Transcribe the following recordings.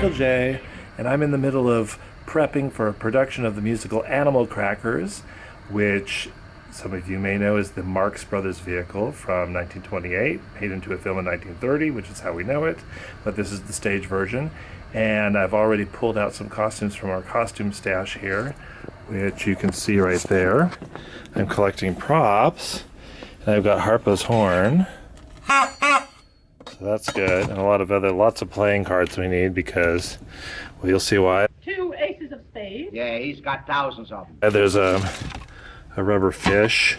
Michael J, and I'm in the middle of prepping for a production of the musical Animal Crackers, which some of you may know is the Marx Brothers vehicle from 1928, made into a film in 1930, which is how we know it, but this is the stage version. And I've already pulled out some costumes from our costume stash here, which you can see right there. I'm collecting props, and I've got Harpo's horn. So that's good, and lots of playing cards we need because, well, you'll see why. 2 aces of spades. Yeah, he's got thousands of them. There's a rubber fish.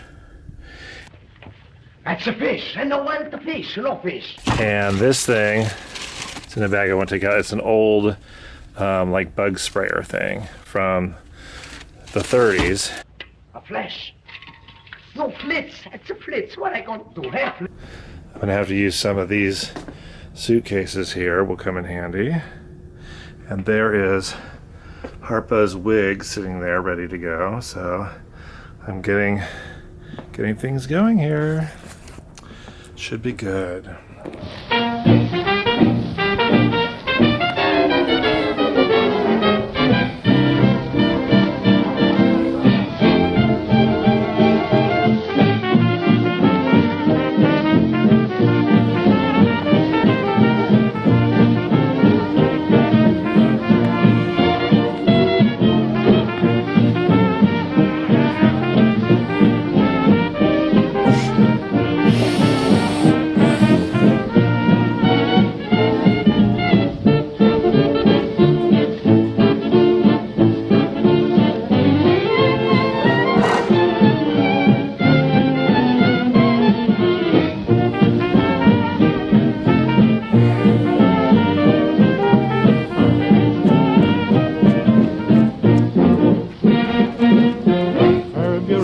That's a fish, and no one the fish, no fish. And this thing, it's in a bag I want to take out. It's an old, like bug sprayer thing from the 30s. A flash. No flits, that's a flits. What I going to do? I'm gonna have to use some of these suitcases here, will come in handy. And there is Harpo's wig sitting there ready to go. So I'm getting things going here. Should be good.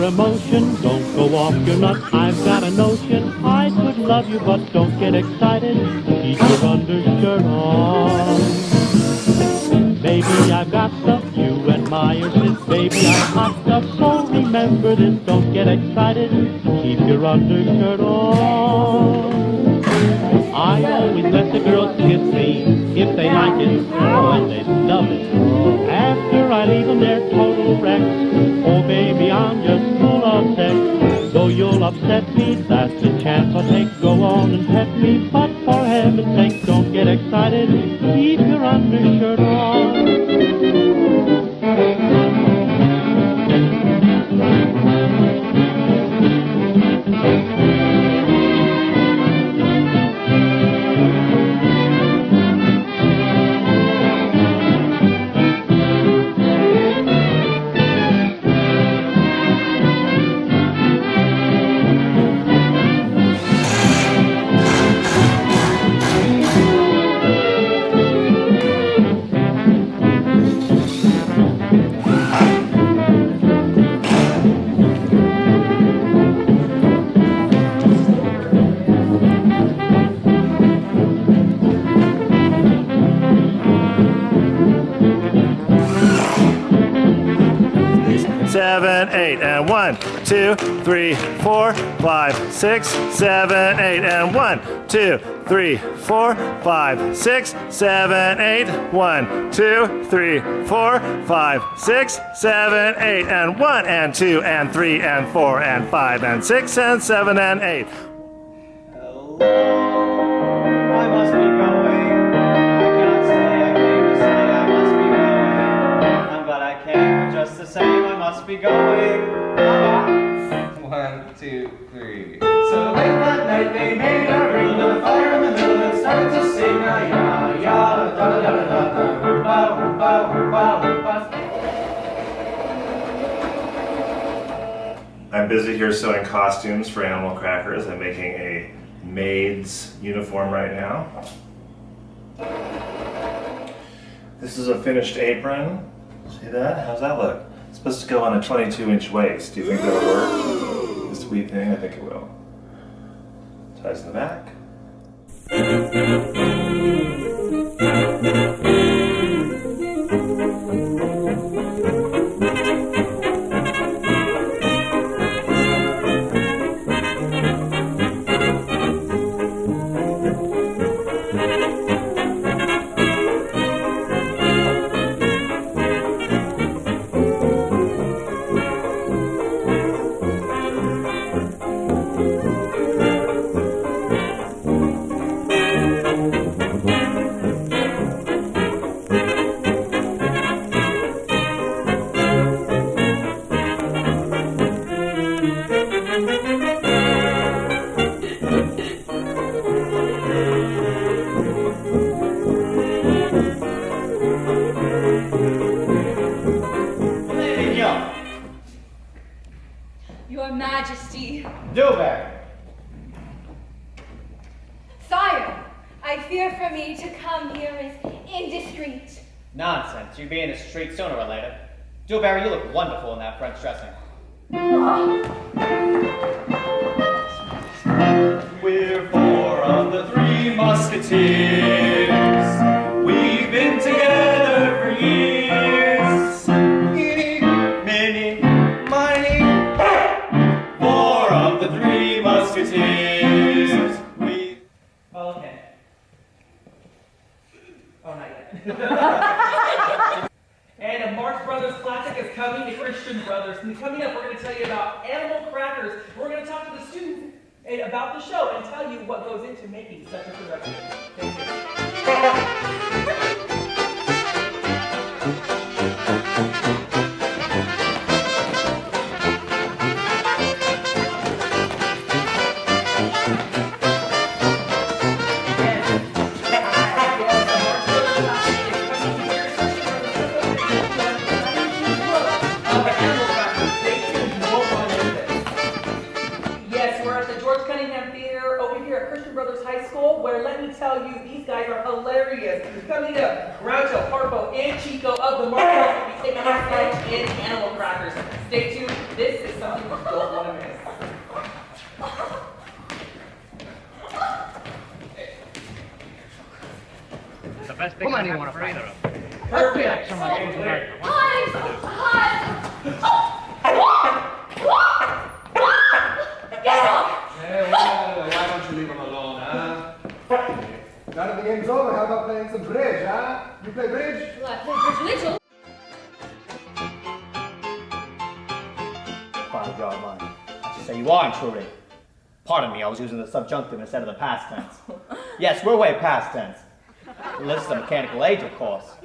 'Emotion, don't go off your nut. I've got a notion I could love you, but don't get excited. Keep your undershirt on. Baby, I've got stuff you admire, sis. Baby, I'm hot stuff, so remember this. Don't get excited. Keep your undershirt on. I always let the girls kiss me if they like it, oh, they love it. After I leave them, they're total wrecks. Oh, baby, I'm just full of sex. Though you'll upset me, that's a chance I'll take. Go on and pet me, but for heaven's sake, don't get excited. Keep your undershirt on. 7, 8, and 1, 2, 3, 4, 5, 6, 7, 8, and 1, 2, 3, 4, 5, 6, 7, 8, 1, 2, 3, 4, 5, 6, 7, 8, and 1, and 2, and 3, and 4, and 5, and 6, and 7, and 8. I must be going. I cannot stay. I came to say I must be going. But I came just the same. I must be going. 1, 2, 3. So late that night they made a ring of the fire in the middle and started to sing a ya ya da da da da da hoomba hoomba hoomba hoomba. I'm busy here sewing costumes for Animal Crackers. I'm making a maid's uniform right now. This is a finished apron. See that? How's that look? It's supposed to go on a 22-inch waist. Do you think that'll work? This wee thing? I think it will. Ties in the back. Dewberry. Sire, I fear for me to come here is indiscreet. Nonsense. You'd be in the street sooner or later. Dewberry, you look wonderful in that French dressing. We're four of the Three Musketeers. We've been together for years. Eeny, meeny, miny. Four of the Three Musketeers. We. Okay. Oh, not yet. And a Marx Brothers classic is coming to Christian Brothers. And coming up, we're going to tell you about animal crackers. We're going to talk to the students about the show and tell you what goes into making such a production. Thank you. Where let me tell you, these guys are hilarious. Coming up, Groucho, Harpo, and Chico of the Marshals will be taking our stage in Animal Crackers. Stay tuned. This is something you don't want to miss. The best thing I want to find her. Perfect. Why don't you leave him alone, huh? Now that the game's over, how about playing some bridge, huh? You play bridge? Well, I play bridge little. 5-yard line. I should say you are intruding. Pardon me, I was using the subjunctive instead of the past tense. Yes, we're way past tense. This is the mechanical age, of course.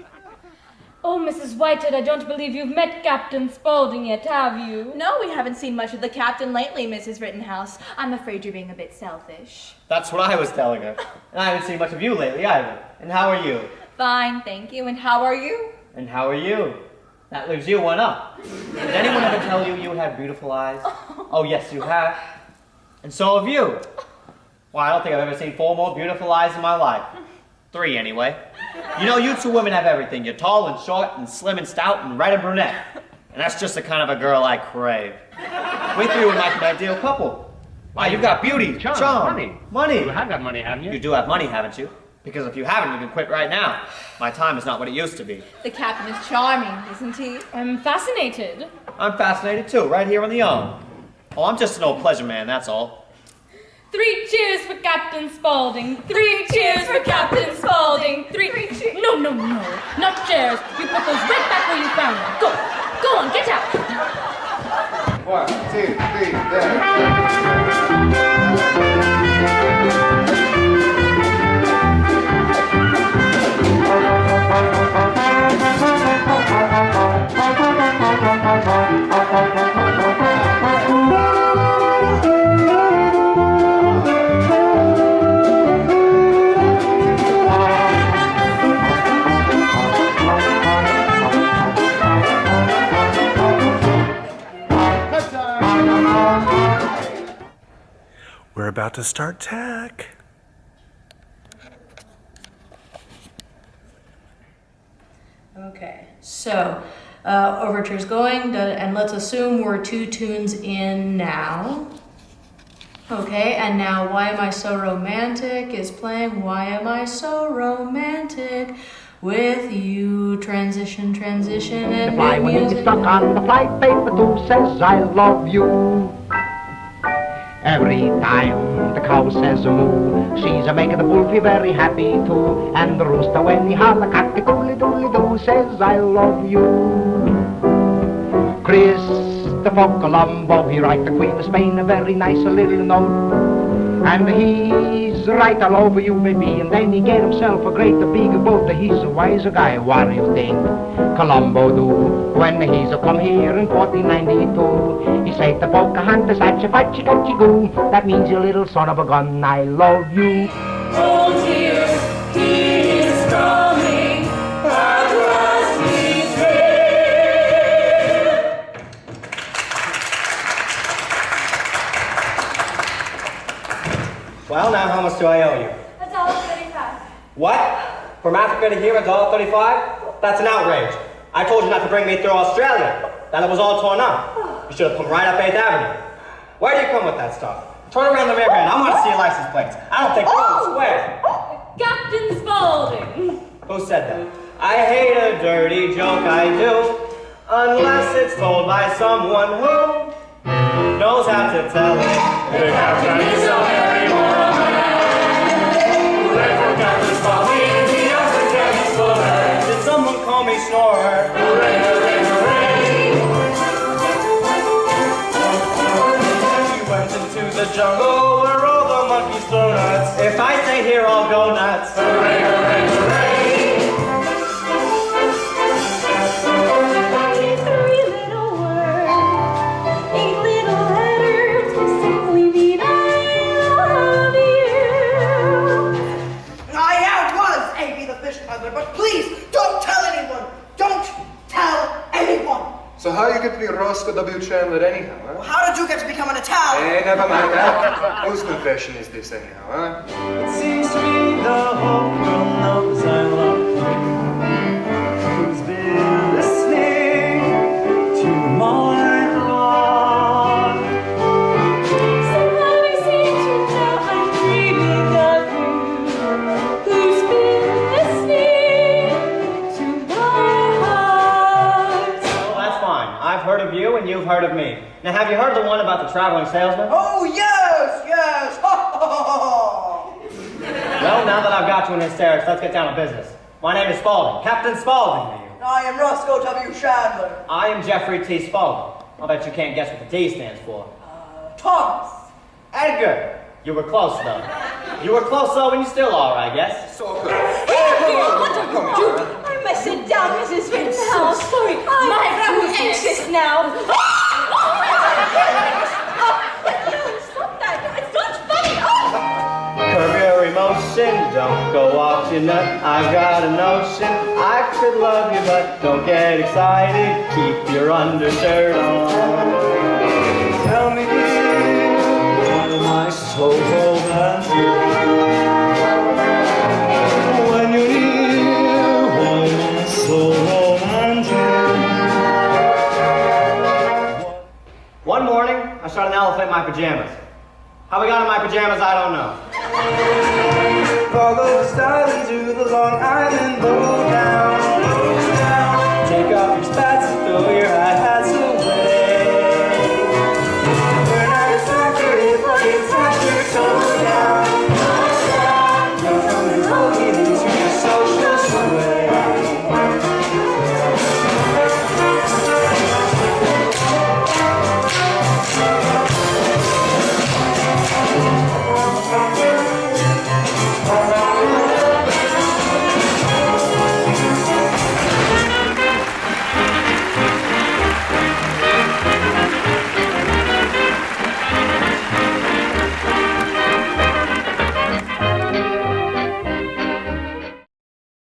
Oh, Mrs. Whitehead, I don't believe you've met Captain Spaulding yet, have you? No, we haven't seen much of the captain lately, Mrs. Rittenhouse. I'm afraid you're being a bit selfish. That's what I was telling her. And I haven't seen much of you lately either. And how are you? Fine, thank you. And how are you? And how are you? That leaves you one up. Did anyone ever tell you you had beautiful eyes? Oh, yes, you have. And so have you. Well, I don't think I've ever seen 4 more beautiful eyes in my life. 3, anyway. You know, you 2 women have everything. You're tall and short and slim and stout and red and brunette. And that's just the kind of a girl I crave. We 3 would make an ideal couple. Why, you've got beauty, charm, money. You have got money, haven't you? You do have money, haven't you? Because if you haven't, you can quit right now. My time is not what it used to be. The captain is charming, isn't he? I'm fascinated. I'm fascinated too, right here on the arm. Oh, I'm just an old pleasure man, that's all. 3 cheers for Captain Spaulding. 3 cheers for Captain Spaulding. 3 cheers. No, not chairs. You put those right back where you found them. Go on, get out. 1, 2, 3, there. We're about to start tech. Okay, so overture's going, and let's assume we're 2 tunes in now. Okay, and now Why Am I So Romantic is playing. Why am I so romantic with you? Transition, and The fly when you get stuck on the fly paper too says I love you. Every time the cow says moo, she's a making the bull feel very happy too. And the rooster when he holla cock-a-doodly-doodly-doo says I love you. Christopher Colombo, he write the Queen of Spain a very nice little note. And he's right all over you, baby, and then he get himself a great big boat. He's a wiser guy, what do you think Colombo do? When he's come here in 1492, he say to Pocahontas, atcha-fatcha-gatcha-goo. That means, you little son of a gun, I love you. Oh dear, he is coming across his Well, now how much do I owe you? $1.35. What? From Africa to here, $1.35? That's an outrage. I told you not to bring me through Australia. That it was all torn up. You should have come right up 8th Avenue. Where do you come with that stuff? Turn around the rear end. I want to see your license plates. I don't think you're square. Captain Spaulding. Who said that? I hate a dirty joke, I do. Unless it's told by someone who knows how to tell it. The captain is a very moral man. Hooray for Captain Spaulding, the African explorer. Did someone call me snorer? Hooray, hooray, hooray. You went into the jungle where all the monkeys throw nuts. If I stay here, I'll go nuts. Hooray, hooray, hooray. Three little words, 8 little letters, to simply mean I love you. I was A.B. the fish peddler, but please don't tell anyone. Don't tell anyone. So how you get to be Roscoe W. Chandler anyhow, huh? Well, how did you get to become an Italian? Hey, never mind that. Whose confession is this anyhow, huh? It seems to me the whole world knows I love you. Who's been listening to my heart? Somehow I seem to know I'm dreaming of you. Who's been listening to my heart? Well, that's fine. I've heard of you and you've heard of me. Now, have you heard the one about the traveling salesman? Oh, yes, yes. Well, now that I've got you in hysterics, let's get down to business. My name is Spaulding, Captain Spaulding to you. I am Roscoe W. Chandler. I am Jeffrey T. Spaulding. I'll bet you can't guess what the T stands for. Thomas. Edgar. You were close, though. You were close, though, and you still are, I guess. So good. I must sit down, Mrs. Rittenhouse. Sorry, I'm too anxious now. Stop that. It's not funny. Curb your emotion, don't go off your nut. I've got a notion, I could love you, but don't get excited. Keep your undershirt on. Tell me, dear, why am I so romantic? When you're near, why am I so romantic? One morning, I shot an elephant in my pajamas. How we got in my pajamas, I don't know. Follow the style into the Long Island lowdown.